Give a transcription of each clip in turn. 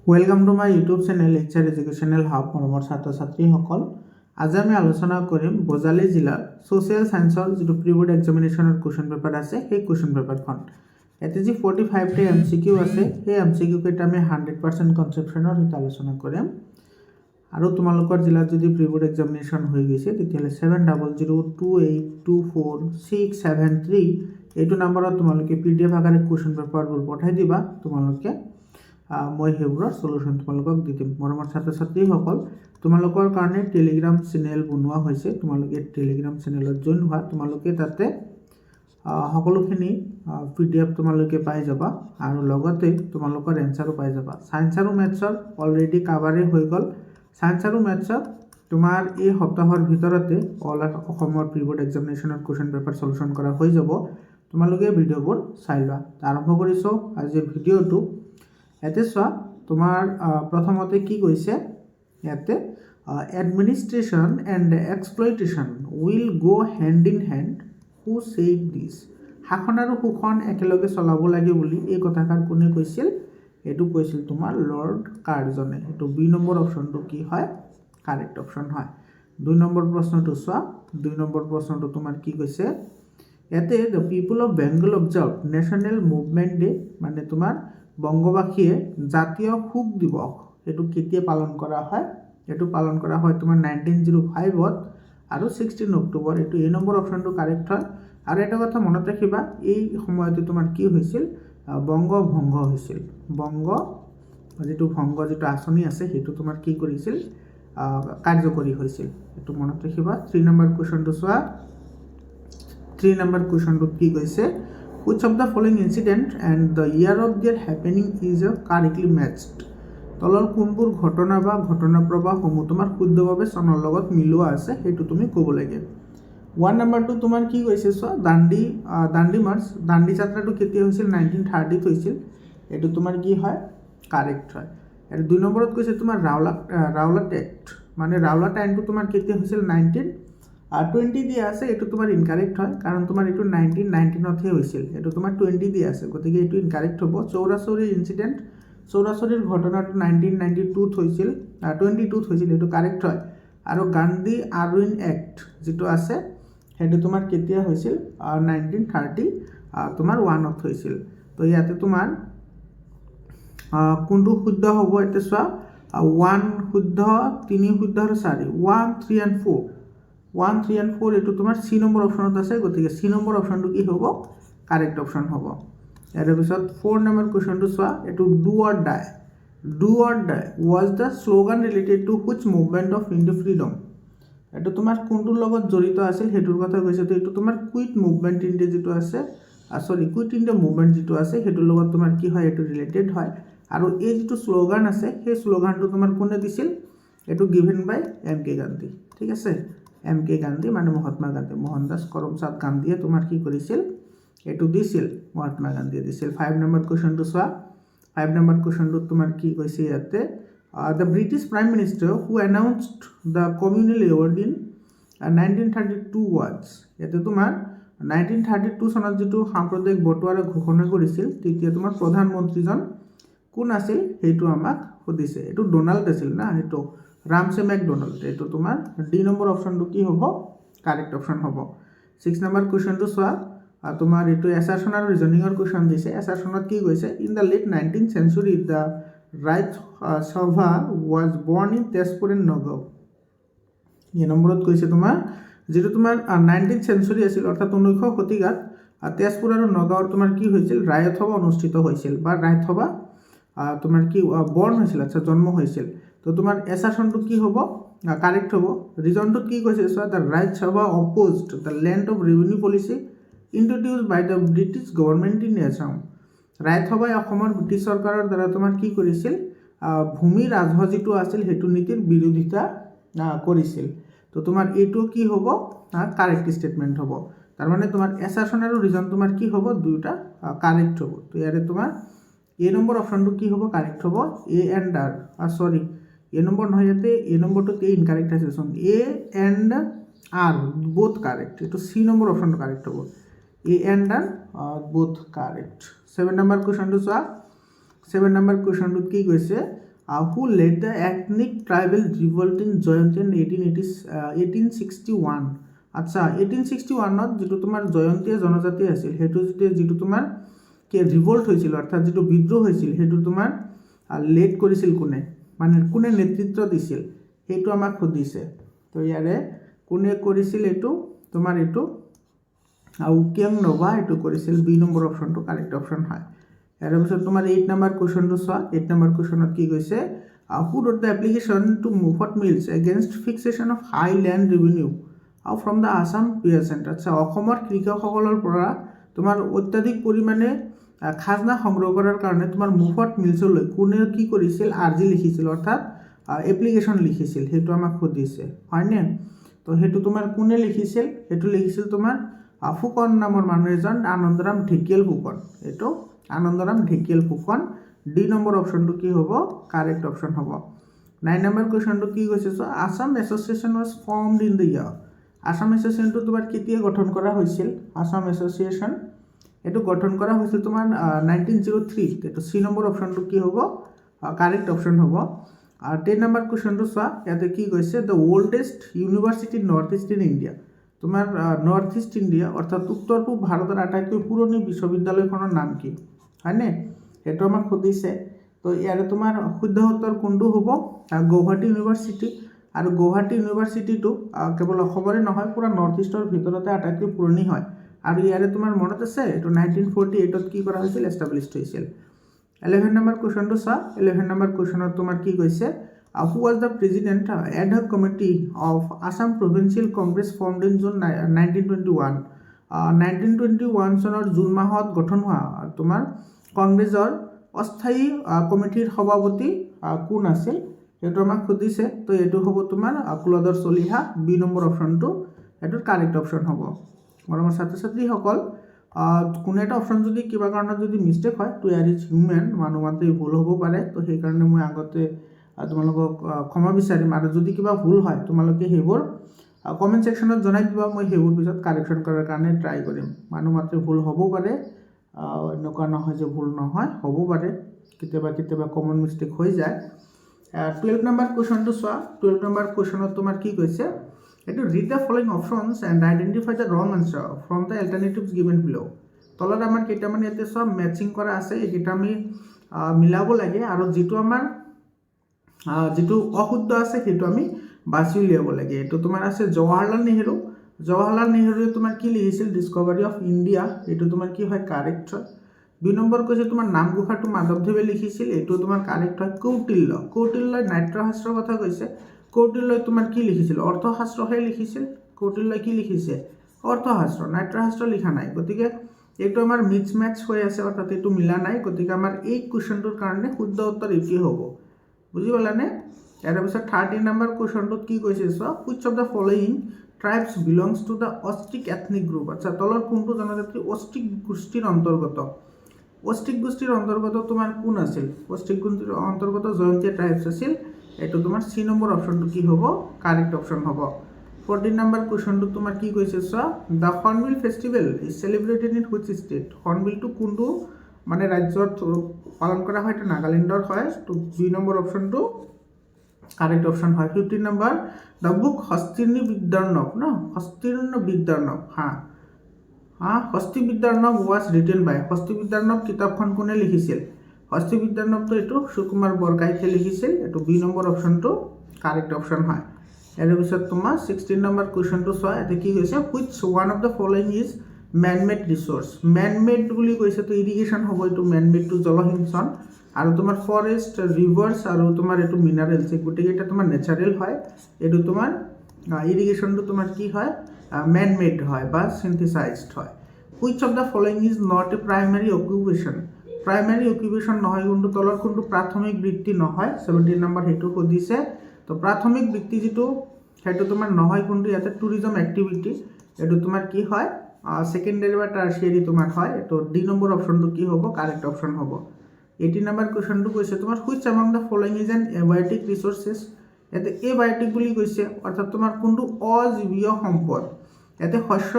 Welcome to my YouTube channel HR educational hub মৰমৰ ছাত্ৰ ছাত্ৰীসকল। আজি আমি আলোচনা কৰিম বজালী জিলাৰ ছ'চিয়েল ছায়েন্সৰ যিটো প্ৰি বোৰ্ড এক্সামিনেশ্যনৰ কুৱেশ্যন পেপাৰ আছে সেই কুৱেশ্যন পেপাৰখন। ইয়াতে যি 45টা MCQ আছে সেই MCQ কেইটা আমি 100% কনচেপশ্যনৰ সৈতে আলোচনা কৰিম। আৰু তোমালোকৰ জিলাত যদি প্ৰি বোৰ্ড এক্সামিনেশ্যন হৈ গৈছে তেতিয়াহ'লে 7002824673 এইটো নম্বৰত তোমালোকে PDF আকাৰে কুৱেশ্যন পেপাৰবোৰ পঠাই দিবা। তোমালোকে মই সেইবোৰৰ সলিউশন তোমালোকক দি দিম। মৰমৰ ছাত্ৰ ছাত্ৰীসকল, তোমালোকৰ কাৰণে টেলিগ্ৰাম চেনেল বনোৱা হৈছে। তোমালোকে টেলিগ্ৰাম চেনেলত জইন হোৱা, তোমালোকে তাতে সকলোখিনি PDF তোমালোকে পাই যাবা আৰু লগতে তোমালোকৰ এনসাৰো পাই যাবা। সায়েন্স আৰু মেথছৰ অলৰেডি কাভাৰে হৈ গ'ল। সায়েন্স আৰু মেথছৰ তোমাৰ এই সপ্তাহৰ ভিতৰতে অল অসমৰ প্ৰি বোৰ্ড এক্সামিনেশ্যনৰ কুৱেশ্যন পেপাৰ সলিউশন কৰা হৈ যাব। তোমালোকে ভিডিঅ'বোৰ চাই লোৱা। আৰম্ভ কৰিছোঁ আজিৰ ভিডিঅ'টো। ইয়াতে চোৱা, তোমাৰ প্ৰথমতে কি কৈছে ইয়াতে, administration and exploitation will go' hand in hand, who said this. শাসন আৰু শোষণ একেলগে চলাব লাগে বুলি এই কথাষাৰ কোনে কৈছিল? এইটো কৈছিল তোমাৰ লৰ্ড কাৰ্জনে। এইটো বি নম্বৰ অপশ্যনটো কি হয়? কাৰেক্ট অপশ্যন হয়। 2 নম্বৰ প্ৰশ্নটো চোৱা। 2 নম্বৰ প্ৰশ্নটো তোমাৰ কি কৈছে ইয়াতে, the people of Bengal observe national movement day, মানে তোমাৰ বংগবাসীয়ে জাতীয় শোক দিৱস এইটো কেতিয়া পালন কৰা হয়? এইটো পালন কৰা হয় তোমাৰ 1905ত আৰু 16 অক্টোবৰ। এইটো এই নম্বৰ অপশ্যনটো কাৰেক্ট হয়। আৰু এটা কথা মনত ৰাখিবা, এই সময়তে তোমাৰ কি হৈছিল? বংগ ভংগ হৈছিল। বংগ যিটো আঁচনি আছে সেইটো তোমাৰ কি কৰিছিল? কাৰ্যকৰী হৈছিল। এইটো মনত ৰাখিবা। 3 নম্বৰ কুৱেশ্যনটো চোৱা। 3 নম্বৰ কুৱেশ্যনটোত কি কৈছে? Which of the following incident and the year of their happening is correctly matched? তলৰ কোনবোৰ ঘটনা বা ঘটনা প্ৰবাহসমূহ তোমাৰ শুদ্ধভাৱে চনৰ লগত মিলোৱা আছে সেইটো তুমি ক'ব লাগে। 1 নম্বৰটো তোমাৰ কি কৈছে চোৱা, দাণ্ডি মাৰ্চ। দাণ্ডি যাত্ৰাটো কেতিয়া হৈছিল? 1930ত হৈছিল। এইটো তোমাৰ কি হয়? কাৰেক্ট হয়। আৰু 2 নম্বৰত কৈছে তোমাৰ ৰাওলাট এক্ট, মানে ৰাওলাট আইনটো তোমাৰ কেতিয়া হৈছিল? 1920 দিয়া আছে। এইটো তোমাৰ ইনকাৰেক্ট হয়, কাৰণ তোমাৰ এইটো 1919তহে হৈছিল। এইটো তোমাৰ 20 দিয়া আছে, গতিকে এইটো ইনকাৰেক্ট হ'ব। চৌৰাচৌৰীৰ ইনচিডেণ্ট, চৌৰাচৌৰীৰ ঘটনাটো 1922ত হৈছিল, 22ত হৈছিল। এইটো কাৰেক্ট হয়। আৰু গান্ধী আৰউইন এক্ট যিটো আছে সেইটো তোমাৰ কেতিয়া হৈছিল? 1931ত হৈছিল। তো ইয়াতে তোমাৰ কোনটো শুদ্ধ হ'ব? এতিয়া চোৱা, 1 শুদ্ধ, 3 শুদ্ধ আৰু 4, 1, 3 and 4, 1, 3 and 4 এইটো তোমাৰ C নম্বৰ অপশ্যনত আছে, গতিকে C নম্বৰ অপশ্যনটো কি হ'ব? কাৰেক্ট অপশ্যন হ'ব। ইয়াৰ পিছত 4 নম্বৰ কুৱেশ্যনটো চোৱা। এইটো do or die. Do or die was the slogan related to which movement of India freedom. এইটো তোমাৰ কোনটোৰ লগত জড়িত আছিল সেইটোৰ কথা কৈছে। তো এইটো তোমাৰ কুইট মুভমেণ্ট ইণ্ডিয়া যিটো আছে, কুইট ইণ্ডিয়া মুভমেণ্ট যিটো আছে সেইটোৰ লগত তোমাৰ কি হয়? এইটো ৰিলেটেড হয়। আৰু এই যিটো শ্লোগান আছে সেই শ্লোগানটো তোমাৰ কোনে দিছিল? এইটো গিভেন বাই MK গান্ধী। ঠিক আছে, MK গান্ধী মানে মহাত্মা গান্ধী। মোহনদাস করমচাঁদ গান্ধীয়ে তোমাৰ কি কৰিছিল? এইটো দিছিল, মহাত্মা গান্ধীয়ে দিছিল। 5 নম্বৰ কুৱেশ্যনটো চোৱা। 5 নম্বৰ কুৱেশ্যনটোত তোমাৰ কি কৈছে ইয়াতে, the British prime minister who announced the communal award in 1932 was. ইয়াতে তোমাৰ 1932 চনত যিটো সাম্প্ৰদায়িক বঁটোৱাৰা ঘোষণা কৰিছিল তেতিয়া তোমাৰ প্ৰধানমন্ত্ৰীজন কোন আছিল সেইটো আমাক সুধিছে। এইটো ডোনাল্ড আছিল না, সেইটো ৰামছে মেকডোনাল্ড। এইটো তোমাৰ ডি নম্বৰ অপশ্যনটো কি হ'ব? কাৰেক্ট অপশ্যন হ'ব। 6 নম্বৰ কুৱেশ্যনটো চোৱা। তোমাৰ এইটো এছাৰশ্যন আৰু ৰিজনিঙৰ কুৱেশ্যন দিছে। এছাৰশ্যনত কি কৈছে? In the late 19th century the right Sabha was born in Tezpur and Nagaon. এই নম্বৰত কৈছে তোমাৰ যিটো তোমাৰ 19th century আছিল, অৰ্থাৎ 19শ শতিকাত তেজপুৰ আৰু নগাঁৱৰ তোমাৰ কি হৈছিল? ৰায়ত সভা অনুষ্ঠিত হৈছিল, বা ৰায়ত সভা তোমাৰ কি বৰ্ণ হৈছিল, আচ্ছা জন্ম হৈছিল। তো তোমাৰ এছাৰশ্যনটো কি হ'ব? কাৰেক্ট হ'ব। ৰিজনটোত কি কৈছে চোৱা, the right Sabha opposed the land of revenue policy introduce by the British government in Assam. Ryot সভাই অসমৰ ব্ৰিটিছ চৰকাৰৰ দ্বাৰা তোমাৰ কি কৰিছিল? ভূমি ৰাজহ যিটো আছিল সেইটো নীতিৰ বিৰোধিতা কৰিছিল। তো তোমাৰ এইটো কি হ'ব? কাৰেক্ট ষ্টেটমেণ্ট হ'ব। তাৰমানে তোমাৰ এছাৰশ্যন আৰু ৰিজন তোমাৰ কি হ'ব? দুয়োটা কাৰেক্ট হ'ব। তো ইয়াৰে তোমাৰ এ নম্বৰ অপশ্যনটো কি হ'ব? কাৰেক্ট হ'ব। এ এণ্ড আৰ, সৰি এ নম্বৰ নহয়, ইয়াতে এ নম্বৰটোত এই ইনকাৰেক্ট আছে চোন। A and R both correct. এইটো C নম্বৰ অপশ্যনটো কাৰেক্ট হ'ব। A and R both correct. 7 number কুৱেশ্যনটো চোৱা। 7 নম্বৰ কুৱেশ্যনটোত কি কৈছে? who led the ethnic tribal revolt in Jayanti in 1861 আচ্ছা 1861ত যেটো তোমাৰ জয়ন্তীয় জনজাতি আছিল হেতু যেটো তোমাৰ কে ৰিভল্ট হৈছিল অৰ্থাৎ যেটো বিদ্ৰোহ হৈছিল হেতু তোমাৰ লেড কৰিছিল কোনে মানে কোনে নেতৃত্ব দিছিল হেতু আমাক খুদিছে তো ইয়াৰে কোনে কৰিছিল এটো তোমাৰ এটো উকিয়াং নভা এটো কৰিছিল বি নম্বৰ অপশনটো কাৰেক্ট অপশন হয় ইয়াৰ পিছত তোমাৰ 8 নম্বৰ কোৱেশ্চনটো চোৱা 8 নম্বৰ কোৱেশ্চনত কি কৈছে who wrote the application to Mufat Mills against fixation of high land revenue from the Assam peasant আচ্ছা অসমৰ কৃষকসকলৰ পৰা তোমাৰ অত্যাধিক পৰিমাণে খাজনা সংগ্ৰহ কৰাৰ কাৰণে তোমাৰ মুফট মিলছলৈ কোনে কি কৰিছিল আৰ্জি লিখিছিল অৰ্থাৎ এপ্লিকেশন লিখিছিল হেতু আমাক খুদিছে হয়নে তো হেতু তোমাৰ কোনে লিখিছিল হেতু লিখিছিল তোমাৰ ফুকন নামৰ মানুহ এজন আনন্দৰাম ঢেকিয়াল ফুকন এটো আনন্দৰাম ঢেকিয়াল ফুকন ডি নম্বৰ অপশনটো কি হ'ব কাৰেক্ট অপশন হ'ব 9 নম্বৰ কোৱেশ্চনটো কি কৈছে so Assam association was formed in the year Assam এসোসিয়েশনটো তোমাৰ কেতিয়া গঠন কৰা হৈছিল আসাম এসোসিয়েশন এটো গঠন কৰা হৈছিল তোমাৰ 1903 এটো সি নম্বৰ অপশনটো কি হ'ব কাৰেক্ট অপশন হ'ব আৰ 10 নম্বৰ কোৱেশ্চনটো চোৱা ইয়াতে কি কৈছে the oldest university north east in India তোমাৰ নৰ্থ ইষ্ট ইন্ডিয়া অৰ্থাৎ উত্তৰ পূব ভাৰতৰ আটাইতকৈ পুৰণি বিশ্ববিদ্যালয়খনৰ নাম কি হয়নে এটো আমাক খুদিছে তো ইয়াৰে তোমাৰ শুদ্ধ উত্তৰ কোনটো হ'ব গুৱাহাটী ইউনিভাৰ্সিটি আৰু গুৱাহাটী ইউনিভাৰ্সিটিটো কেৱল অসমৰে নহয় পুৰা নৰ্থ ইষ্টৰ ভিতৰতে আটাইতকৈ পুৰণি হয় আৰু ইয়াৰে তোমাৰ মনত আছে এটো 1948ত কি কৰা হৈছিল এস্টাবলিশ হৈছিল 11 নম্বৰ কোৱেশ্চনটো চা 11 নম্বৰ কোৱেশ্চনত তোমাৰ কি কৈছে who was the president ad hoc committee of Assam Provincial Congress formed in June 1921 1921 চনৰ জুন মাহত গঠন হোৱা তোমাৰ কংগ্ৰেছৰ অস্থায়ী কমিটিৰ সভাপতি কোন আছিল এটো আমাক খুদিছে তো এটো হ'ব তোমাৰ কুলধৰ চলিহা বি নম্বৰ অপশনটো এটো কাৰেক্ট অপশন হ'ব মৰমৰ ছাত্ৰ ছাত্ৰী সকল কোনো এটা অপশন যদি কিবা কাৰণত যদি মিস্টেক হয় তো ইয়াৰ ইজ হিউম্যান মানুহ মাত্ৰে ভুল হ'ব পাৰে তো সেই কাৰণে মই আগতে তোমালোকক ক্ষমা বিচাৰিম আৰু যদি কিবা ভুল হয় তোমালোকে হেবোৰ কমেন্ট সেকশনত জনাই দিবা মই হেবোৰ পিছত কাৰেকচন কৰাৰ কাৰণে ট্ৰাই কৰিম মানুহ মাত্ৰে ভুল হ'ব পাৰে এনেকুৱা নহয় যে ভুল নহয় হ'ব পাৰে কেতিয়াবা কমন মিস্টেক হৈ যায় 12 নম্বৰ কোৱেশ্চনটো চোৱা 12 নম্বৰ কোৱেশ্চনত তোমাৰ কি কৈছে এটো read the following options and identify the wrong answer from the alternatives given below তলত আমাৰ কেইটামান ইয়াতে সব ম্যাচিং কৰা আছে এইটা আমি মিলাব লাগে আৰু যেটো আমাৰ যেটো অশুদ্ধ আছে সেইটো আমি বাছি উলিয়াব লাগে এটো তোমাৰ আছে জৱাহৰলাল নেহৰুৱে তোমাৰ কি লিখিছিল ডিসকভাৰী অফ ইন্ডিয়া এটো তোমাৰ কি হয় কাৰেক্ট হয় 2 নম্বৰ কৈছে তোমাৰ নামগুহাটো মাধৱদেৱে লিখিছিল এটো তোমাৰ কাৰেক্ট হয় কৌটিল্যই নাট্যশাস্ত্ৰৰ কথা কৈছে কৌটিল্যই তোমাৰ কি লিখিছিল অৰ্থশাস্ত্ৰহে লিখিছিল কৌটিল্যই কি লিখিছে অৰ্থশাস্ত্ৰ নাট্যশাস্ত্ৰ লিখা নাই গতিকে এটো আমাৰ মিক্স ম্যাচ হৈ আছে অৰ্থাৎ এটো মিলা নাই গতিকে আমাৰ এই কোৱেশ্চনটোৰ কাৰণে শুদ্ধ উত্তৰ এটি হ'ব বুজি পালানে ইয়াৰ পিছত 13 নম্বৰ কোৱেশ্চনটোত কি কৈছে so which of the following tribes belongs to the Ostrich ethnic group আচ্ছা তলৰ কোনটো জনজাতি অস্ট্ৰিক গোষ্ঠীৰ অন্তৰ্গত অস্ট্ৰিক গোষ্ঠীৰ অন্তৰ্গত তোমাৰ কোন আছিল অস্ট্ৰিক গোষ্ঠীৰ অন্তৰ্গত জয়ন্তীয়া ট্ৰাইবস আছিল এটো তোমাৰ সি নম্বৰ অপশনটো কি হ'ব কাৰেক্ট অপশন হ'ব 14 নম্বৰ কোৱেশ্চনটো তোমাৰ কি কৈছে so the Hornbill festival is celebrated in which state হৰ্ণবিলটো কোনটো মানে ৰাজ্যত পালন কৰা হয় এটা নাগালেণ্ডৰ হয় তো 2 নম্বৰ অপশনটো কাৰেক্ট অপশন হয় 15 number the book হস্তিনী বিদ্যাৰ্ণৱ হস্তিনী বিদ্যাৰ্ণৱ Hasti বিদ্যাৰ্ণৱ was written by হস্তি বিদ্যাৰ্ণৱ কিতাপখন কোনে লিখিছিল হস্তি বিদ্যাৰ্ণৱটো এটো সুকুমাৰ বৰকাইতে লিখিছিল এটো বি নম্বৰ অপশনটো কাৰেক্ট অপশন হয় এৰ পিছত তোমাৰ 16 নম্বৰ কোৱেশ্চনটো চোৱা এতে কি কৈছে which one of the following is man made resource man made বুলি কৈছে তো ইৰিগেশন হ'ব এটো man made to জলসিঞ্চন আৰু তোমাৰ ফৰেষ্ট ৰিভাৰ্স আৰু তোমাৰ এটো মিনাৰেলস গুটেই এটা তোমাৰ ন্যাচাৰাল হয় এটো তোমাৰ ইৰিগেশনটো তোমাৰ কি হয় man made হয় বা সিনথেসাইজড হয় which of the following is not a primary occupation নহয় কোনটো তলৰ কোনটো প্ৰাথমিক বৃত্তি নহয় 17 নম্বৰ হেতু খুদিছে তো প্ৰাথমিক বৃত্তি যেটো হেতু তোমাৰ নহয় কোনটো ইয়াতে টুৰিজম এক্টিভিটি এটো তোমাৰ কি হয় সেকেন্ডাৰি বা টাৰশিয়াৰি তোমাৰ হয় এটো ডি নম্বৰ অপশনটো কি হ'ব কাৰেক্ট অপশন হ'ব 18 নম্বৰ কোৱেশ্চনটো কৈছে তোমাৰ which among the following is an abiotic resources এতে abiotic বুলি কৈছে অৰ্থাৎ তোমাৰ কোনটো অজীৱীয় সম্পদ এতে শস্য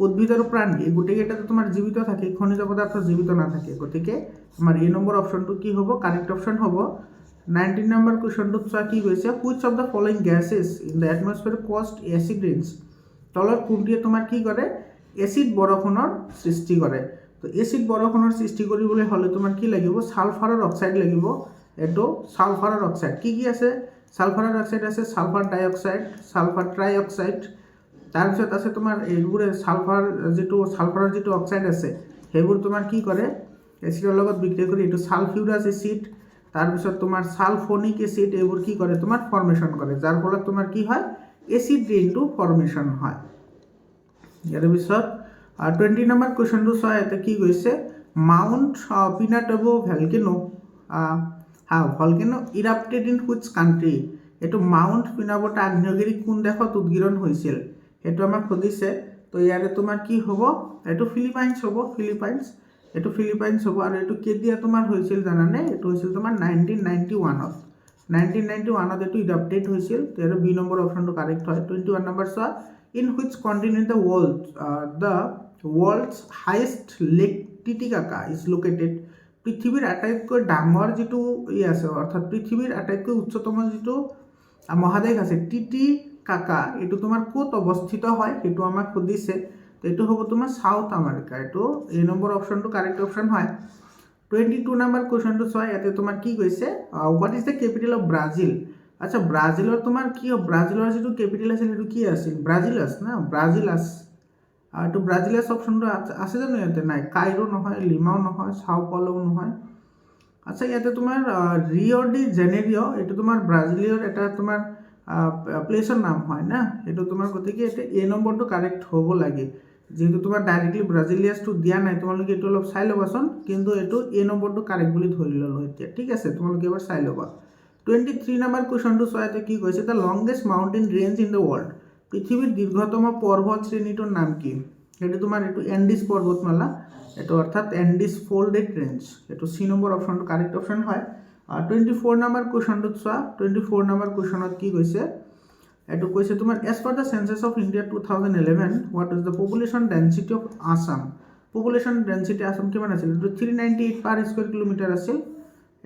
উদ্ভিদ আৰু প্ৰাণী এই গুটেই এটা তোমাৰ জীবিত থাকে খনিজ পদাৰ্থ জীবিত না থাকে গতিকে আমাৰ এই নম্বৰ অপশনটো কি হ'ব কাৰেক্ট অপশন হ'ব 19 নম্বৰ কুৱেশ্যনটোত চোৱা কি কৈছে, which of the following gases in the atmosphere cause acid rains. তলত কোনটোৱে তোমাৰ কি কৰে, এচিড বৰষুণৰ সৃষ্টি কৰে। তো এচিড বৰষুণৰ সৃষ্টি কৰিবলৈ হ'লে তোমাৰ কি লাগিব, ছালফাৰৰ অক্সাইড লাগিব। এইটো ছালফাৰৰ অক্সাইড কি কি আছে, ছালফাৰৰ অক্সাইড আছে, ছালফাৰ ডাইঅক্সাইড, ছালফাৰ ট্ৰাইঅক্সাইড, তাৰপিছত আছে তোমাৰ এইবোৰে ছালফাৰৰ যিটো অক্সাইড আছে সেইবোৰ তোমাৰ কি কৰে, এচিডৰ লগত বিক্ৰিয়া কৰি এইটো ছালফিউৰাছ এচিড, তাৰপিছত তোমাৰ ছালফোনিক এচিড, এইবোৰ কি কৰে তোমাৰ ফৰ্মেশ্যন কৰে, যাৰ ফলত তোমাৰ কি হয়, এচিড ৰেইনটো ফৰ্মেশ্যন হয়। ইয়াৰ পিছত 20 নম্বৰ কুৱেশ্যনটো চোৱা, ইয়াতে কি কৈছে, mount Pinatubo volcano erupted in which country. এইটো মাউণ্ট পিনাবটা আগ্নেয়গিৰি কোন দেশত উদগীৰণ হৈছিল সেইটো আমাক সুধিছে। তো ইয়াৰে তোমাৰ কি হ'ব, এইটো ফিলিপাইনছ হ'ব, এইটো ফিলিপাইনছ হ'ব। আৰু এইটো কেতিয়া তোমাৰ হৈছিল জানানে, এইটো হৈছিল তোমাৰ 1991ত। 1991ত এইটো ইৰাপ্টেড হৈছিল। তো ইয়াৰ বি নম্বৰ অপশ্যনটো কাৰেক্ট হয়। 21 নম্বৰ চোৱা, in which continent the world's highest lake Titicaca is located. পৃথিৱীৰ আটাইতকৈ ডাঙৰ যিটো আছে, অৰ্থাৎ পৃথিৱীৰ আটাইতকৈ উচ্চতম যিটো মহাদেশ আছে টিটিকাকা, এইটো তোমাৰ ক'ত অৱস্থিত হয় সেইটো আমাক সুধিছে। তো এইটো হ'ব তোমাৰ সাউথ আমেৰিকা। এইটো এই নম্বৰ অপশ্যনটো কাৰেক্ট অপশ্যন হয়। 22 নম্বৰ কুৱেশ্যনটো চোৱা, ইয়াতে তোমাৰ কি কৈছে, what is the capital of Brazil. আচ্ছা, ব্ৰাজিলৰ তোমাৰ কি, ব্ৰাজিলৰ যিটো কেপিটেল আছিল সেইটো কি আছিল, ব্ৰাজিলাছ না, ব্ৰাজিলাছ। এইটো ব্ৰাজিলাছ অপশ্যনটো আছে জানো ইয়াতে, নাই, কাইৰো নহয়, লিমাও নহয়, চাও পাউলোও নহয়। আচ্ছা, ইয়াতে তোমাৰ ৰিঅ' ডি জেনেৰিঅ', এইটো তোমাৰ ব্ৰাজিলিয়াৰ এটা তোমাৰ প্লেচৰ নাম হয় না, এইটো তোমাৰ গতিকে এতিয়া এ নম্বৰটো কাৰেক্ট হ'ব লাগে। যিহেতু তোমাৰ ডাইৰেক্টলি ব্ৰাজিলিয়াছটো দিয়া নাই, তোমালোকে এইটো অলপ চাই ল'বাচোন, কিন্তু এইটো এ নম্বৰটো কাৰেক্ট বুলি ধৰি ল'লোঁ এতিয়া, ঠিক আছে, তোমালোকে এবাৰ চাই ল'বা। 23 নম্বৰ কুৱেশ্যনটো চোৱা, ইয়াতে কি কৈছে, the longest mountain range in the world. পৃথিৱীৰ দীৰ্ঘতম পৰ্বত শ্ৰেণীটোৰ নাম কি, সেইটো তোমাৰ এইটো এণ্ডিছ পৰ্বতমালা, এইটো অৰ্থাৎ এণ্ডিছ ফ'ল্ডেড ৰেঞ্জ। এইটো চি নম্বৰ অপশ্যনটো কাৰেক্ট অপশ্যন হয়। 24 নম্বৰ কুৱেশ্যনটোত চোৱা, 24 নম্বৰ কুৱেশ্যনত কি কৈছে, এইটো কৈছে তোমাৰ as per the census of India 2011 what is the population density of Assam. Population density Assam কিমান আছিল, এইটো 398 পাৰ স্কুৱেৰ কিলোমিটাৰ আছিল।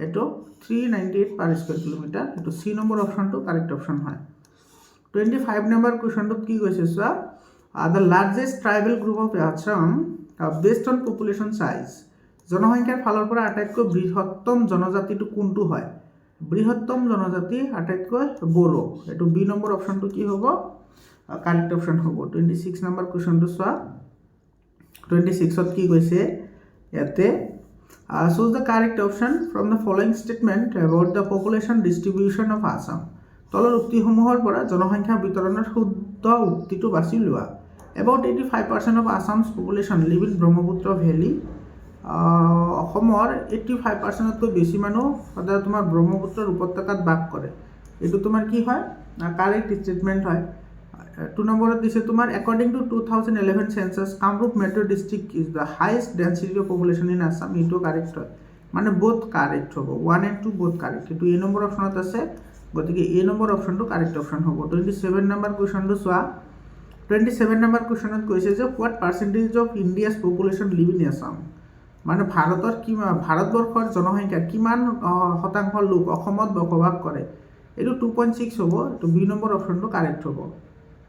এইটো 398 পাৰ স্কুৱেৰ কিলোমিটাৰ, এইটো চি নম্বৰ অপশ্যনটো কাৰেক্ট অপশ্যন হয়। 25 নম্বৰ কুৱেশ্যনটোত কি কৈছে চোৱা, the largest tribal group of Assam based on population size. জনসংখ্যাৰ ফালৰ পৰা আটাইতকৈ বৃহত্তম জনজাতিটো কোনটো হয়, বৃহত্তম জনজাতি আটাইতকৈ বড়ো। এইটো বি নম্বৰ অপশ্যনটো কি হ'ব, কাৰেক্ট অপশ্যন হ'ব। 26 নম্বৰ কুৱেশ্যনটো চোৱা, 26ত কি কৈছে, ইয়াতে choose the correct option from the following statement about the population distribution of Assam. তলৰ উক্তিসমূহৰ পৰা জনসংখ্যা বিতৰণৰ শুদ্ধ উক্তিটো বাছি লোৱা। About 85% of Assam's population live in Brahmaputra valley. অসমৰ 85%তকৈ বেছি মানুহ সদায় তোমাৰ ব্ৰহ্মপুত্ৰৰ উপত্যকাত বাস কৰে। এইটো তোমাৰ কি হয়, কাৰেক্ট ষ্টেটমেণ্ট হয়। 2 নম্বৰত দিছে তোমাৰ according to 2011 census Kamrup metro' district is the highest density of population in Assam. এইটো কাৰেক্ট হয়, মানে বোথ কাৰেক্ট হ'ব, 1 and 2 বোথ কাৰেক্ট। এইটো এ নম্বৰ অপশ্যনত আছে, গতিকে এ নম্বৰ অপশ্যনটো কাৰেক্ট অপশ্যন হ'ব। 27 নম্বৰ কুৱেশ্যনটো চোৱা, 27 নম্বৰ কুৱেশ্যনত কৈছে যে what percentage of India's population live in Assam. মানে ভাৰতবৰ্ষৰ জনসংখ্যাৰ কিমান শতাংশ লোক অসমত বসবাস কৰে। এইটো 2.6 হ'ব, এইটো বি নম্বৰ অপশ্যনটো কাৰেক্ট হ'ব।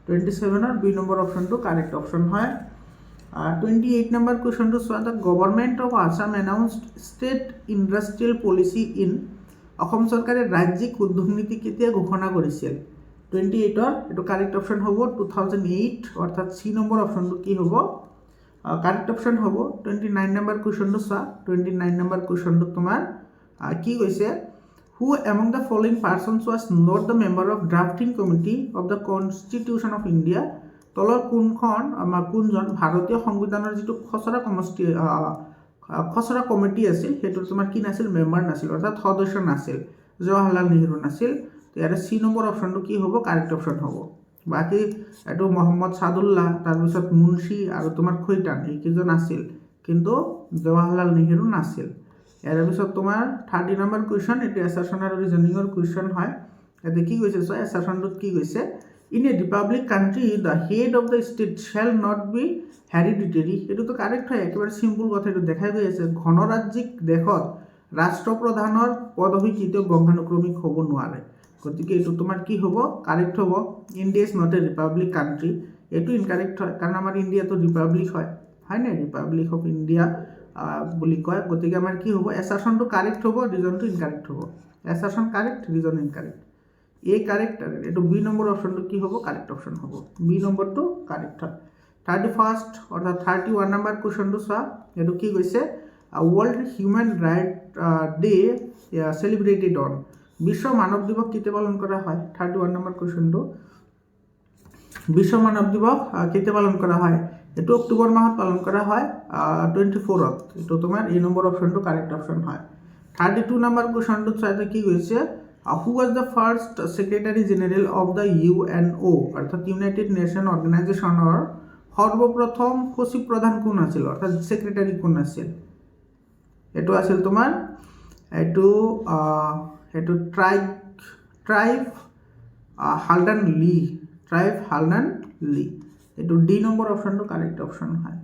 27ৰ বি নম্বৰ অপশ্যনটো কাৰেক্ট অপশ্যন হয়। 28 নম্বৰ কুৱেশ্যনটো চোৱা, the government of Assam announced state industrial policy in. Assam চৰকাৰে ৰাজ্যিক উদ্যোগ নীতি কেতিয়া ঘোষণা কৰিছিল। 28ৰ এইটো কাৰেক্ট অপশ্যন হ'ব 2008, অৰ্থাৎ চি নম্বৰ অপশ্যনটো কি হ'ব, কাৰেক্ট অপশ্যন হ'ব। 29 নম্বৰ কুৱেশ্যনটো চোৱা, 29 নম্বৰ কুৱেশ্যনটো তোমাৰ কি কৈছে, who among the following persons was not the member of drafting committee of the constitution of India. তলৰ কোনজন ভাৰতীয় সংবিধানৰ যিটো খচৰা কমিটি আছিল সেইটো তোমাৰ কি নাছিল, মেম্বাৰ নাছিল, অৰ্থাৎ সদস্য নাছিল। জৱাহৰলাল নেহৰু নাছিল। ইয়াৰে চি নম্বৰ অপশ্যনটো কি হ'ব, কাৰেক্ট অপশ্যন হ'ব। বাকী এইটো মহম্মদ ছাদুল্লাহ, তাৰপিছত মুন্সী আৰু তোমাৰ খৈতান, এইকেইজন আছিল, কিন্তু জৱাহৰলাল নেহৰু নাছিল। ইয়াৰ পিছত তোমাৰ 30 নম্বৰ কুৱেশ্যন, এইটো এছাৰশ্যন আৰু ৰিজনিঙৰ কুৱেশ্যন হয়। ইয়াতে কি কৈছে চোৱা, এছাৰশ্যনটোত কি কৈছে, in a republic country the head of the state shall not be hereditary. এইটোতো কাৰেক্ট হয়, একেবাৰে চিম্পুল কথা, এইটো দেখাই গৈ আছে। গণৰাজ্যিক দেশত ৰাষ্ট্ৰপ্ৰধানৰ পদবী কেতিয়াও বংশানুক্ৰমিক হ'ব নোৱাৰে গতিকে এইটো তোমাৰ কি হ'ব কাৰেক্ট হ'ব India is not a republic country এইটো ইনকাৰেক্ট হয় কাৰণ আমাৰ ইণ্ডিয়াটো ৰিপাব্লিক হয়নে ৰিপাব্লিক অফ ইণ্ডিয়া বুলি কয় গতিকে আমাৰ কি হ'ব এছাৰশ্যনটো কাৰেক্ট হ'ব ৰিজনটো ইনকাৰেক্ট হ'ব এছাৰশ্যন কাৰেক্ট ৰিজন ইনকাৰেক্ট এ কাৰেক্ট এইটো বি নম্বৰ অপশ্যনটো কি হ'ব কাৰেক্ট অপশ্যন হ'ব বি নম্বৰটো কাৰেক্ট হয় 31st অৰ্থাৎ 31 নম্বৰ কুৱেশ্যনটো চোৱা এইটো কি কৈছে world human right day celebrated on বিশ্ব মানৱ দিৱস কেতিয়া পালন কৰা হয় 31 নম্বৰ কুৱেশ্যনটো বিশ্ব মানৱ দিৱস কেতিয়া পালন কৰা হয় এইটো অক্টোবৰ মাহত পালন কৰা হয় 24ত এইটো তোমাৰ এই নম্বৰ অপশ্যনটো কাৰেক্ট অপশ্যন হয় 32 নম্বৰ কুৱেশ্যনটো চাইতে কি কৈছে who was the first secretary general of the UNO অৰ্থাৎ ইউনাইটেড নেশ্যন অৰ্গেনাইজেশ্যনৰ সৰ্বপ্ৰথম সচিব প্ৰধান কোন আছিল অৰ্থাৎ ছেক্ৰেটাৰী কোন আছিল এইটো আছিল তোমাৰ এইটো ট্ৰাইব হালডান লি এইটো ডি নম্বৰ অপশ্যনটো কাৰেক্ট অপশ্যন হয়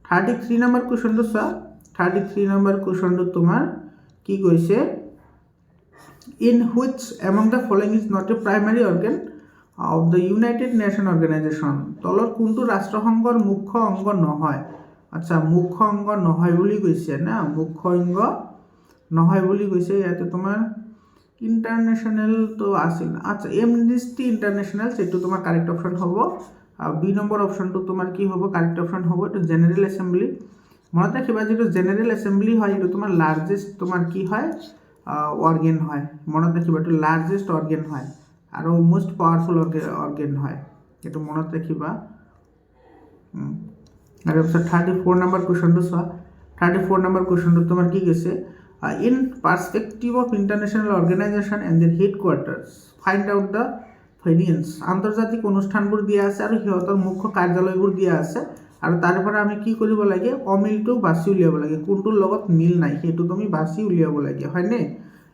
33 নম্বৰ কুৱেশ্যনটো চোৱা 33 নম্বৰ কুৱেশ্যনটো তোমাৰ কি কৈছে in which among the following is not a primary organ of the United Nation Organization তলৰ কোনটো ৰাষ্ট্ৰসংঘৰ মুখ্য অংগ নহয় আচ্ছা মুখ্য অংগ নহয় বুলি কৈছে না মুখ্য অংগ নহয় বুলি কৈছে ইয়াতে তোমাৰ ইন্টাৰনেশ্যনেল তো আছিল আচ্ছা এমনেষ্টি ইন্টাৰনেশ্যনেল সেইটো তোমাৰ কাৰেক্ট অপশ্যন হ'ব বি নম্বৰ অপশ্যনটো তোমাৰ কি হ'ব কাৰেক্ট অপশ্যন হ'ব এইটো জেনেৰেল এছেম্বলি মনত ৰাখিবা যিটো জেনেৰেল এছেম্বলি হয় এইটো তোমাৰ লাৰ্জেষ্ট তোমাৰ কি হয় অৰ্গেন হয় মনত ৰাখিবা এইটো লাৰ্জেষ্ট অৰ্গেন হয় আৰু মোষ্ট পাৱাৰফুল অৰ্গেন হয় এইটো মনত ৰাখিবা আৰু তাৰপিছত 34 নম্বৰ কুৱেশ্যনটো চোৱা 34 নম্বৰ কুৱেশ্যনটো তোমাৰ কি কৈছে in perspective of international organisation and their headquarters find out the variance আন্তৰ্জাতিক অনুষ্ঠানবোৰ দিয়া আছে আৰু সিহঁতৰ মুখ্য কাৰ্যালয়বোৰ দিয়া আছে আৰু তাৰ পৰা আমি কি কৰিব লাগে অমিলটো বাছি উলিয়াব লাগে কোনটোৰ লগত মিল নাই সেইটো তুমি বাছি উলিয়াব লাগে হয়নে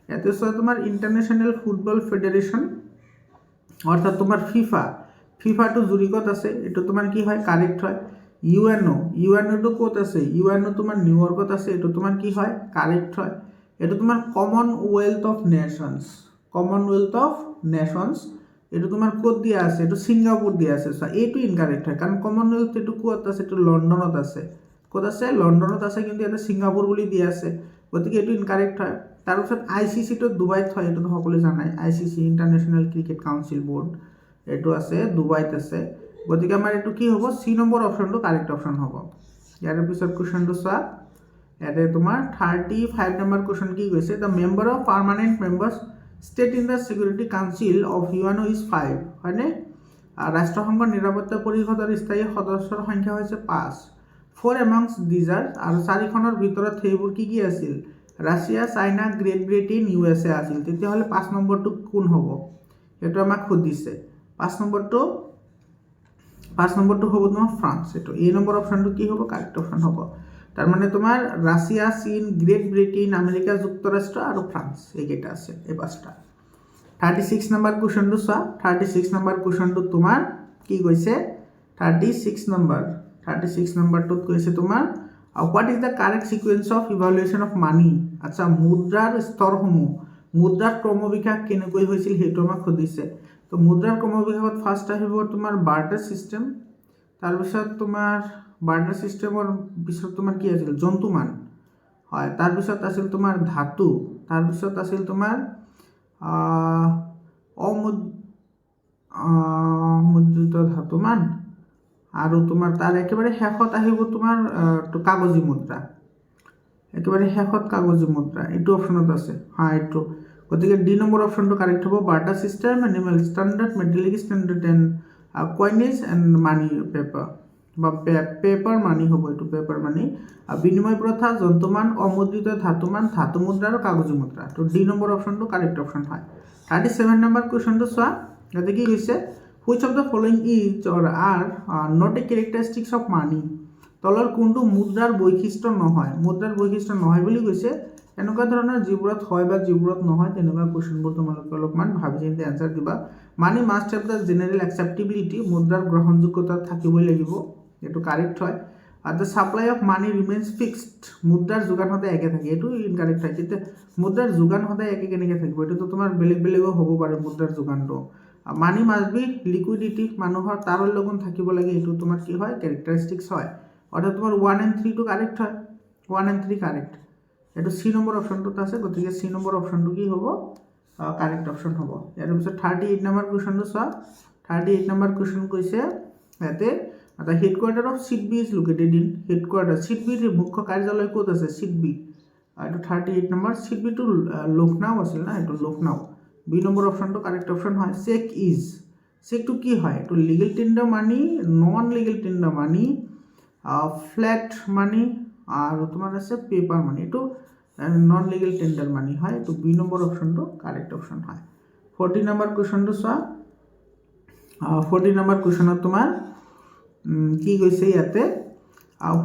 ইয়াতে চোৱা তোমাৰ ইণ্টাৰনেশ্যনেল ফুটবল ফেডাৰেশ্যন অৰ্থাৎ তোমাৰ ফিফাটো জুৰিকত আছে এইটো তোমাৰ কি হয় কাৰেক্ট হয় ইউএনঅ'টো ক'ত আছে ইউএনঅ' তোমাৰ নিউয়ৰ্কত আছে এইটো তোমাৰ কি হয় কাৰেক্ট হয় এইটো তোমাৰ কমনৱেলথ অফ নেশ্যনছ এইটো তোমাৰ ক'ত দিয়া আছে এইটো ছিংগাপুৰ দিয়া আছে চোৱা এইটো ইনকাৰেক্ট হয় কাৰণ কমনৱেলথ এইটো ক'ত আছে এইটো লণ্ডনত আছে ক'ত আছে লণ্ডনত আছে কিন্তু ইয়াতে ছিংগাপুৰ বুলি দিয়া আছে গতিকে এইটো ইনকাৰেক্ট হয় তাৰপিছত ICCটো ডুবাইত হয় এইটো সকলোৱে জানাই ICC international cricket council board এইটো আছে ডুবাইত আছে গতিকে আমাৰ এইটো কি হ'ব চি নম্বৰ অপশ্যনটো কাৰেক্ট অপশ্যন হ'ব ইয়াৰ পিছত কুৱেশ্যনটো চোৱা ইয়াতে তোমাৰ 35 নম্বৰ কুৱেশ্যন কি কৈছে the member of permanent members state in the security council of UNO is 5 হয়নে ৰাষ্ট্ৰসংঘৰ নিৰাপত্তা পৰিষদৰ স্থায়ী সদস্যৰ সংখ্যা হৈছে 5 4 এমংছ দিজ আৰ আৰু 4খনৰ ভিতৰত সেইবোৰ কি আছিল Russia China great Britain USA আছিল তেতিয়াহ'লে 5 নম্বৰটো কোন হ'ব এইটো আমাক সুধিছে 5 নম্বৰটো হ'ব তোমাৰ ফ্ৰান্স এইটো এই নম্বৰ অপশ্যনটো কি হ'ব কাৰেক্ট অপশ্যন হ'ব তাৰমানে তোমাৰ ৰাছিয়া চীন গ্ৰেট ব্ৰিটেইন আমেৰিকা যুক্তৰাষ্ট্ৰ আৰু ফ্ৰান্স এইকেইটা আছে এই পাঁচটা 36 নম্বৰ কুৱেশ্যনটো চোৱা 36 নম্বৰ কুৱেশ্যনটো তোমাৰ কি কৈছে 36 নম্বৰটোত কৈছে তোমাৰ what is the correct sequence of evaluation of money আচ্ছা মুদ্ৰাৰ স্তৰসমূহ মুদ্ৰাৰ ক্ৰমবিকাশ কেনেকৈ হৈছিল সেইটো আমাক সুধিছে তো মুদ্ৰাৰ ক্ৰমবিকাশত ফাৰ্ষ্ট আহিব তোমাৰ বাৰ্টাৰ ছিষ্টেম তাৰপিছত তোমাৰ বাৰ্টাৰ ছিষ্টেমৰ পিছত তোমাৰ কি আছিল জন্তুমান হয় তাৰপিছত আছিল তোমাৰ ধাতু তাৰপিছত আছিল তোমাৰ অমুদ্ৰিত ধাতুমান আৰু তোমাৰ তাৰ একেবাৰে শেষত আহিব তোমাৰ কাগজী মুদ্ৰা একেবাৰে শেষত কাগজী মুদ্ৰা এইটো অপশ্যনত আছে এইটো গতিকে ডি নম্বৰ অপশ্যনটো কাৰেক্ট হ'ব barter system animal standard metallic standard and coinage and money paper বা পেপাৰ মানি হ'ব এইটো পেপাৰ মানি বিনিময় প্ৰথা জন্তুমান অমুদ্ৰিত ধাতুমান ধাতু মুদ্ৰা আৰু কাগজী মুদ্ৰা তো ডি নম্বৰ অপশ্যনটো কাৰেক্ট অপশ্যন হয় 37 নম্বৰ কুৱেশ্যনটো চোৱা ইয়াতে কি কৈছে which of the following is or are not a characteristics of money তলৰ কোনটো মুদ্ৰাৰ বৈশিষ্ট্য নহয় বুলি কৈছে এনেকুৱা ধৰণৰ যিবোৰত হয় বা যিবোৰত নহয় তেনেকুৱা কুৱেশ্যনবোৰ তোমালোকে অলপমান ভাবি চিন্তি এনচাৰ দিবা মানি মাষ্ট হেভ দ্য জেনেৰেল একচেপ্টেবিলিটি মুদ্ৰাৰ গ্ৰহণযোগ্যতা থাকিবই লাগিব এইটো কাৰেক্ট হয় the supply of money remains fixed, মুদ্ৰাৰ যোগান সদায় একে থাকে, এইটো ইনকাৰেক্ট হয়। তেতিয়া মুদ্ৰাৰ যোগান সদায় একে কেনেকৈ থাকিব, এইটোতো তোমাৰ বেলেগ বেলেগো হ'ব পাৰে মুদ্ৰাৰ যোগানটো। মানি মাষ্ট বি লিকুইডিটি, মানুহৰ তাৰৰ লগত থাকিব লাগে, এইটো তোমাৰ কি হয় কেৰেক্টাৰিষ্টিক্স হয়। অৰ্থাৎ তোমাৰ 1 and 3টো কাৰেক্ট হয়, 1 and 3 কাৰেক্ট। এইটো চি নম্বৰ অপশ্যনটোত আছে, গতিকে চি নম্বৰ অপশ্যনটো কি হ'ব কাৰেক্ট অপশ্যন হ'ব। ইয়াৰ পিছত 38 নম্বৰ কুৱেশ্যনটো চোৱা। 38 নম্বৰ কুৱেশ্যন কৈছে ইয়াতে the headquarter of SEBI is located in, headquarter চিট বিৰ মুখ্য কাৰ্যালয় ক'ত আছে, চিট বি, এইটো 38 নম্বৰ। চিট বিটো লক্ষ্ণৌ আছিল না, এইটো লক্ষ্ণৌ। বি নম্বৰ অপশ্যনটো কাৰেক্ট অপশ্যন হয়। চেক ইজ, চেকটো কি হয়, এইটো লিগেল টেণ্ডাৰ মানি, নন লিগেল টেণ্ডাৰ মানি, ফ্লেট মানি আৰু তোমাৰ আছে পেপাৰ মানি, এইটো নন লিগেল টেণ্ডাৰ মানি হয়, এইটো বি নম্বৰ অপশ্যনটো কাৰেক্ট অপশ্যন হয়। 40 নম্বৰ কুৱেশ্যনটো চোৱা। 40 নম্বৰ কুৱেশ্যনত তোমাৰ কি কৈছে ইয়াতে,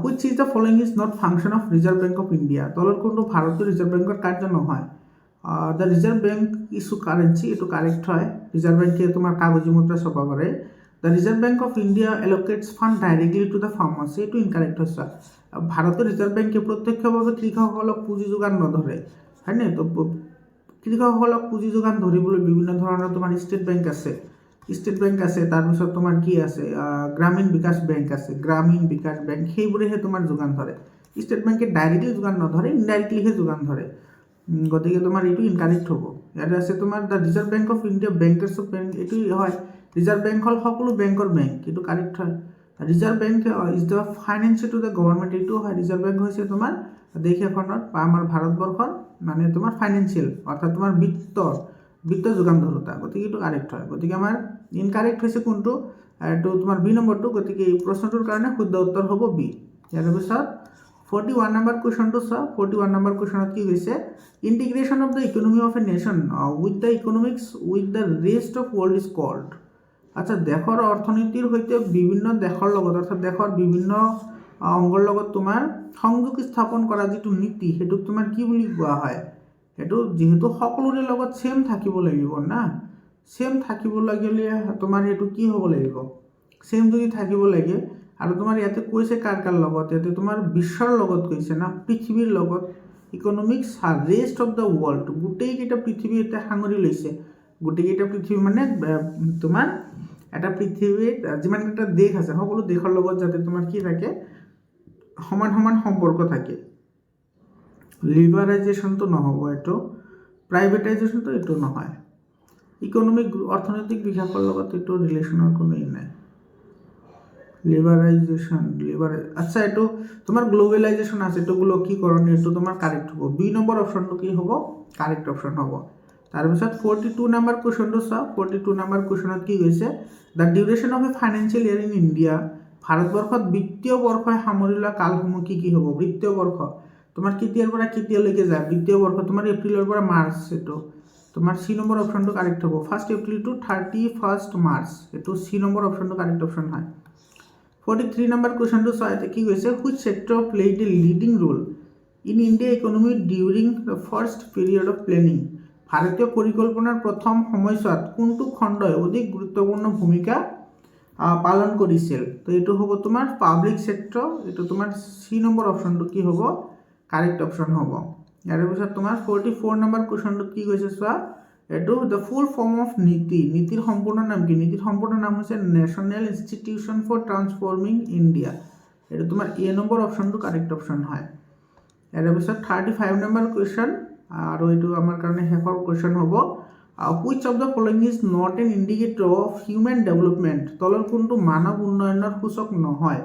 which is the following is not function of Reserve Bank of India, তলৰ কোনটো ভাৰতীয় ৰিজাৰ্ভ বেংকৰ কাৰ্য নহয়। The Reserve Bank issue currency, এইটো কাৰেক্ট হয়, ৰিজাৰ্ভ বেংকে তোমাৰ কাগজী মুদ্ৰা ছপা কৰে। The Reserve Bank of India allocates fund directly to the farmers, এইটো ইনকাৰেক্ট হৈছে। ভাৰতীয় ৰিজাৰ্ভ বেংকে প্ৰত্যক্ষভাৱে কৃষকসকলক পুঁজি যোগান নধৰে, হয়নে? তো কৃষকসকলক পুঁজি যোগান ধৰিবলৈ বিভিন্ন ধৰণৰ তোমাৰ ষ্টেট বেংক আছে, তাৰপিছত তোমাৰ কি আছে গ্ৰামীণ বিকাশ বেংক আছে, গ্ৰামীণ বিকাশ বেংক, সেইবোৰেহে তোমাৰ যোগান ধৰে। ষ্টেট বেংকে ডাইৰেক্টলি যোগান নধৰে, ইনডাইৰেক্টলিহে যোগান ধৰে, গতিকে তোমাৰ এইটো ইনকাৰেক্ট হ'ব। ইয়াতে আছে তোমাৰ the Reserve Bank of India bankers of bank, এইটো হয়, ৰিজাৰ্ভ বেংক হ'ল সকলো বেংকৰ বেংক, এইটো কাৰেক্ট হয়। Reserve bank is the financial to the government, এইটো হয়, ৰিজাৰ্ভ বেংক হৈছে তোমাৰ দেশ এখনৰ বা আমাৰ ভাৰতবৰ্ষৰ মানে তোমাৰ ফাইনেন্সিয়েল, অৰ্থাৎ তোমাৰ বিত্ত যোগান ধৰোতা, গতিকে এইটো কাৰেক্ট হয়। গতিকে আমাৰ ইনকাৰেক্ট হৈছে কোনটো, এইটো তোমাৰ বি নম্বৰটো, গতিকে এই প্ৰশ্নটোৰ কাৰণে শুদ্ধ উত্তৰ হ'ব বি। ইয়াৰ পিছত 41 নম্বৰ কুৱেশ্যনটো চোৱা। 41 নম্বৰ কুৱেশ্যনত কি কৈছে, integration of the economy of a nation with the economics with the rest of world is called. আচ্ছা, দেশৰ অৰ্থনীতিৰ সৈতে বিভিন্ন দেশৰ লগত, অৰ্থাৎ দেশৰ বিভিন্ন অংগৰ লগত তোমাৰ সংযোগ স্থাপন কৰা যিটো নীতি, সেইটোক তোমাৰ কি বুলি কোৱা হয়, সেইটো যিহেতু সকলোৰে লগত ছেম থাকিব লাগিব না, ছেম থাকিব লাগিলে তোমাৰ সেইটো কি হ'ব লাগিব, ছেম যদি থাকিব লাগে, আৰু তোমাৰ ইয়াতে কৈছে কাৰ লগত, ইয়াতে তোমাৰ বিশ্বৰ লগত কৈছে না, পৃথিৱীৰ লগত। Economics rest of the world, গোটেইকেইটা পৃথিৱী এতিয়া সাঙুৰি লৈছে, গোটেইকেইটা পৃথিৱী মানে তোমাৰ এটা পৃথিৱীত যিমানকেইটা দেশ আছে সকলো দেশৰ লগত যাতে তোমাৰ কি থাকে, সমান সমান সম্পৰ্ক থাকে। লিবাৰাইজেশ্যনটো নহ'ব, এইটো প্ৰাইভেটাইজেশ্যনটো এইটো নহয়। ইকনমিক অৰ্থনৈতিক বিকাশৰ লগত এইটো ৰিলেশ্যনৰ কোনো নাই। আচ্ছা, এইটো তোমাৰ গ্ল'বেলাইজেশ্যন আছে, এইটো গোলকীকৰণ, এইটো তোমাৰ কাৰেক্ট হ'ব। বি নম্বৰ অপশ্যনটো কি হ'ব, কাৰেক্ট অপশ্যন হ'ব। তাৰপিছত 42 নম্বৰ কুৱেশ্যনটো চোৱা। 42 নম্বৰ কুৱেশ্যনত কি কৈছে, the duration of A financial year in India, ভাৰতবৰ্ষত বিত্তীয় বৰ্ষই সামৰি লোৱা কালসমূহ কি কি হ'ব। বিত্তীয় বৰ্ষ তোমাৰ কেতিয়াৰ পৰা কেতিয়ালৈকে যায়, বিত্তীয় বৰ্ষ তোমাৰ এপ্ৰিলৰ পৰা মাৰ্চ, এইটো তোমাৰ চি নম্বৰ অপশ্যনটো কাৰেক্ট হ'ব। 1 এপ্ৰিল টু 31 মাৰ্চ, এইটো চি নম্বৰ অপশ্যনটো কাৰেক্ট অপশ্যন হয়। 43 নম্বৰ কুৱেশ্যনটো চোৱা, এতিয়া কি কৈছে, which sector played a leading role in India economy during the first period of planning, ভাৰতীয় পৰিকল্পনাৰ প্ৰথম সময়ছোৱাত কোনটো খণ্ডই অধিক গুৰুত্বপূৰ্ণ ভূমিকা পালন কৰিছিল। তো এইটো হ'ব তোমাৰ পাব্লিক ছেক্টৰ, এইটো তোমাৰ চি নম্বৰ অপশ্যনটো কি হ'ব, কাৰেক্ট অপশ্যন হ'ব। ইয়াৰ পিছত তোমাৰ 44 নম্বৰ কুৱেশ্যনটোত কি কৈছে চোৱা, এইটো দ্য ফুল ফৰ্ম অফ নীতি, নীতিৰ সম্পূৰ্ণ নাম কি, নীতিৰ সম্পূৰ্ণ নাম হৈছে national institution for transforming India, এইটো তোমাৰ এ নম্বৰ অপশ্যনটো কাৰেক্ট অপশ্যন হয়। ইয়াৰ পিছত 35 নম্বৰ কুৱেশ্যন, আৰু এইটো আমাৰ কাৰণে শেষৰ কুৱেশ্যন হ'ব, which of the following is not an indicator of human development, তলৰ কোনটো মানৱ উন্নয়নৰ সূচক নহয়,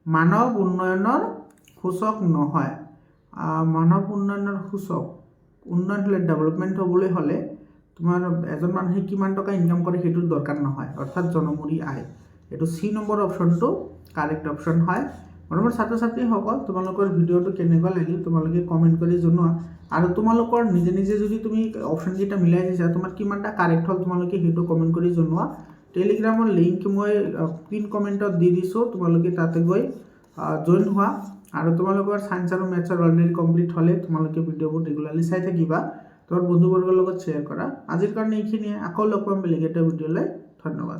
মানৱ উন্নয়নৰ সূচক নহয়। মানৱ উন্নয়নৰ সূচক, উন্নয়ন হ'লে ডেভেলপমেণ্ট হ'বলৈ হ'লে তোমাৰ এজন মানুহে কিমান টকা ইনকাম কৰে সেইটোৰ দৰকাৰ নহয়, অৰ্থাৎ জনমূৰি আয়, এইটো চি নম্বৰ অপশ্যনটো কাৰেক্ট অপশ্যন হয়। মৰমৰ ছাত্ৰ ছাত্ৰীসকল, তোমালোকৰ ভিডিঅ'টো কেনেকুৱা লাগিল তোমালোকে কমেণ্ট কৰি জনোৱা, আৰু তোমালোকৰ নিজে নিজে যদি তুমি অপশ্যনকেইটা মিলাই দিছা, তোমাৰ কিমানটা কাৰেক্ট হ'ল তোমালোকে সেইটো কমেণ্ট কৰি জনোৱা। টেলিগ্ৰামৰ লিংক মই পিন কমেণ্টত দি দিছোঁ, তোমালোকে তাতে গৈ জইন হোৱা, আৰু তোমালোকৰ ছায়েন্স আৰু মেথছৰ অলৰেডি কমপ্লিট হ'লে তোমালোকে ভিডিঅ'বোৰ ৰেগুলাৰলি চাই থাকিবা, তোমাৰ বন্ধুবৰ্গৰ লগত শ্বেয়াৰ কৰা। আজিৰ কাৰণে এইখিনিয়ে, আকৌ লগ পাম বেলেগ এটা ভিডিঅ'লৈ, ধন্যবাদ।